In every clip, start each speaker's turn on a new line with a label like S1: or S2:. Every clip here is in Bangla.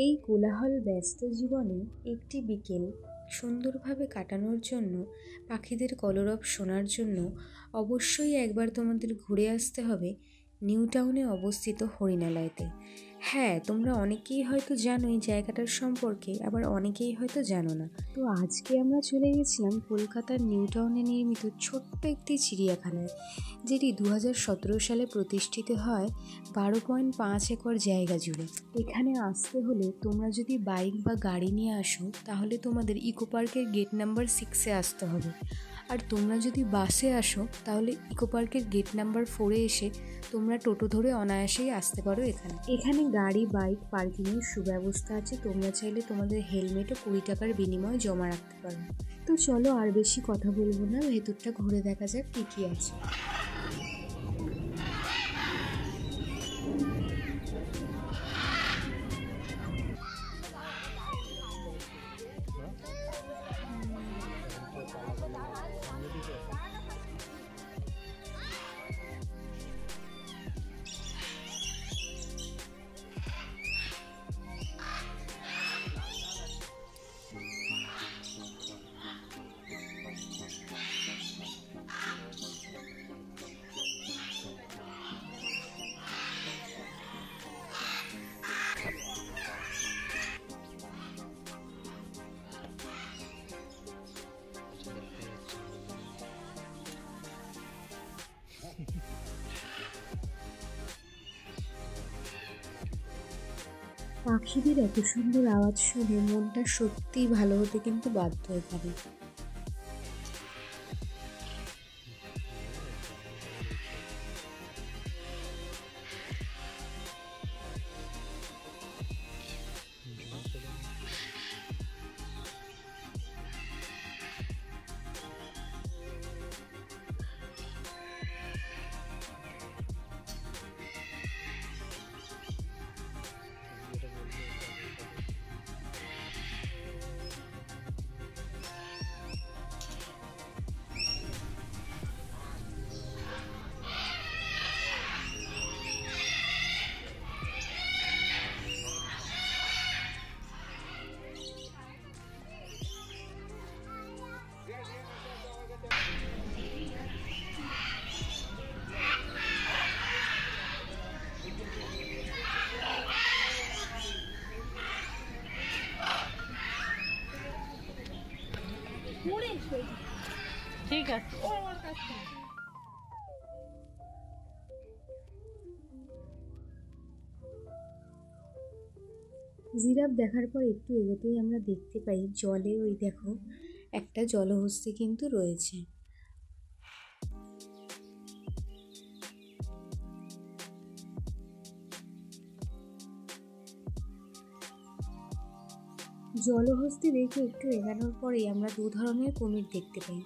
S1: এই কোলাহল ব্যস্ত জীবনে একটি বিকেল সুন্দরভাবে কাটানোর জন্য, পাখিদের কলরব শোনার জন্য অবশ্যই একবার তোমাদের ঘুরে আসতে হবে নিউ টাউনে অবস্থিত হরিণালয়তে। হ্যাঁ, তোমরা অনেকেই হয়তো জানো এই জায়গাটার সম্পর্কে, আবার অনেকেই হয়তো জানো না। তো আজকে আমরা চলে গেছিলাম কলকাতার নিউ টাউনে নির্মিত ছোট্ট একটি চিড়িয়াখানায়, যেটি 2017 সালে প্রতিষ্ঠিত হয় 12.5 একর জায়গা জুড়ে। এখানে আসতে হলে তোমরা যদি বাইক বা গাড়ি নিয়ে আসো তাহলে তোমাদের ইকো পার্কের গেট নাম্বার 6-এ আসতে হবে, আর তোমরা যদি বাসে আসো তাহলে ইকো পার্কের গেট নাম্বার 4-এ এসে তোমরা টোটো ধরে অনায়াসেই আসতে পারো। এখানে গাড়ি বাইক পার্কিংয়ের সুব্যবস্থা আছে। তোমরা চাইলে তোমাদের হেলমেটও 20 টাকার বিনিময়ে জমা রাখতে পারো। তো চলো আর বেশি কথা বলবো না, ভেতরটা ঘুরে দেখা যাক কী কী আছে। পাখিদের এত সুন্দর আওয়াজ শুনে মনটা সত্যিই ভালো হতে কিন্তু বাধ্য এখানে।
S2: ঠিক আছে।
S1: জিরাফ দেখার পর একটু এগোতেই আমরা দেখতে পাই জলে ওই দেখো একটা জলহস্তী কিন্তু রয়েছে। জলহস্তী দেখে একটু এগানোর পরেই আমরা দু ধরনের কুমির দেখতে পাই,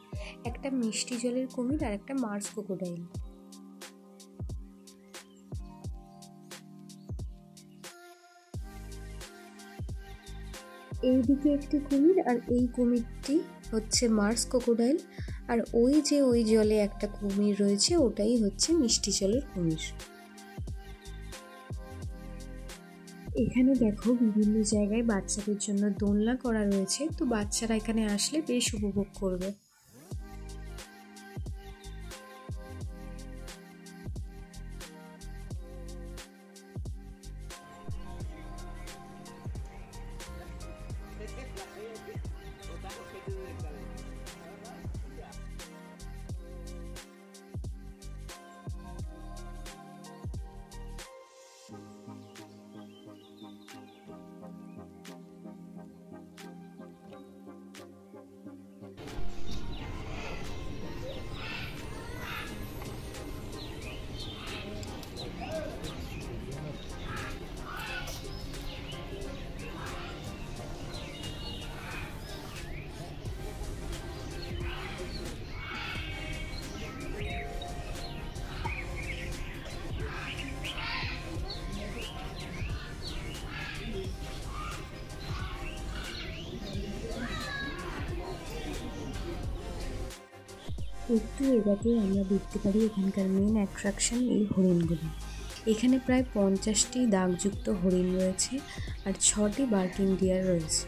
S1: একটা মিষ্টি জলের কুমির আর একটা মার্স ক্রোকোডাইল। এইদিকে একটি কুমির, আর এই কুমিরটি হচ্ছে মার্স ক্রোকোডাইল, আর ওই যে ওই জলে একটা কুমির রয়েছে ওটাই হচ্ছে মিষ্টি জলের কুমির। এখানে দেখো বিভিন্ন জায়গায় বাচ্চাদের জন্য দোলনা করা রয়েছে, তো বাচ্চারা এখানে আসলে বেশ উপভোগ করবে। একটু এটাকে আমরা দেখতে পারি এখানকার মেন অ্যাট্রাকশন এই হরিণগুলি। এখানে প্রায় 50টি দাগযুক্ত হরিণ রয়েছে আর 6টি বার্কিং ডিয়ার রয়েছে।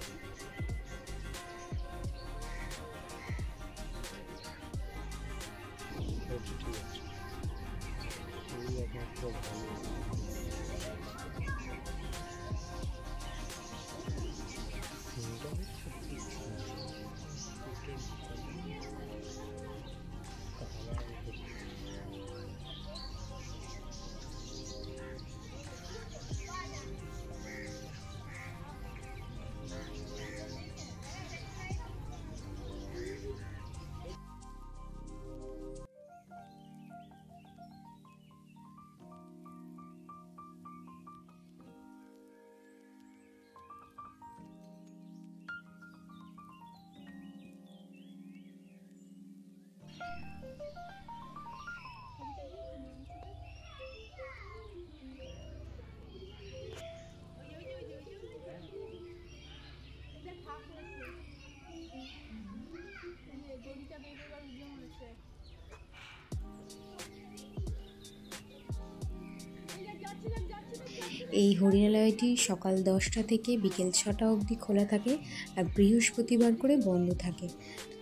S1: এই হরিণালয়টি সকাল 10টা থেকে বিকেল 6টা অবধি খোলা থাকে আর বৃহস্পতিবার করে বন্ধ থাকে।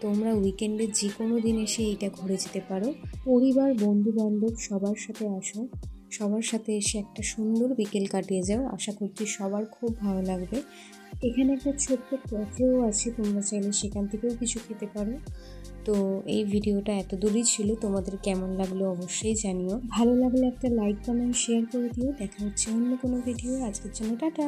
S1: তোমরা উইকেন্ডে যে কোনো দিন এসে এইটা ঘুরে যেতে পারো। পরিবার, বন্ধু বান্ধব সবার সাথে আসো, সবার সাথে এসে একটা সুন্দর বিকেল কাটিয়ে যাও। আশা করছি সবার খুব ভালো লাগবে। এখানে একটা ছোট্ট ক্যাফেও আছে, তোমরা চাইলে সেখান থেকেও কিছু খেতে পারো। তো এই ভিডিওটা এত দূরই ছিল, তোমাদের কেমন লাগলো অবশ্যই জানিও। ভালো লাগলে একটা লাইক, কমেন্ট, শেয়ার করে দিও। দেখা হচ্ছে অন্য কোনো ভিডিও। আজকের জন্য টাটা।